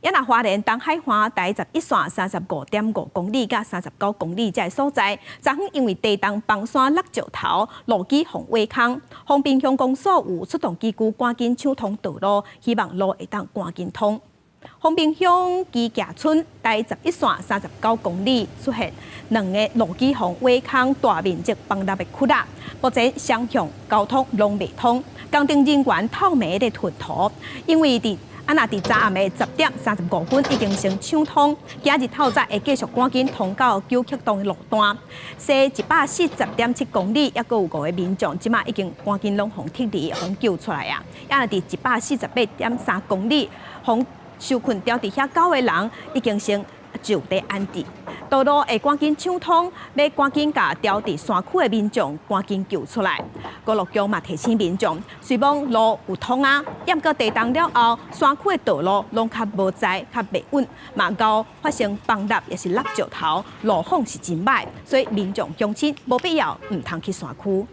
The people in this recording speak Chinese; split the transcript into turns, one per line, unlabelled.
也那花莲东海岸第11线35.5公里甲39公里这所在，昨昏因为地动崩山落石头，路基互挖空，丰滨乡公所有出动机具赶紧抢通道路，希望路会当赶紧通。丰滨乡基架村第11线39公里出现2个路基互挖空、大面积崩塌的窟窿，目前双向交通拢未通，工程人员透暝在巡逻，因为伫昨暗的10点35分已经先抢通，今日透早会继续赶紧通到9曲洞的路段，西140.7公里，也阁有5个民众，即马已经赶紧拢互撤离、互救出来啊！也伫148.3公里，互受困掉伫遐9个人已经先就地安置，道路会赶紧抢通，要赶紧甲掉伫山区的民众赶紧救出来。高乐乡嘛提醒民众，虽望路有通啊，也毋过地动了后，山区的道路拢较无在、较袂稳，嘛到发生崩塌也是落石头，路况是真歹，所以民众乡亲无必要唔通去山区。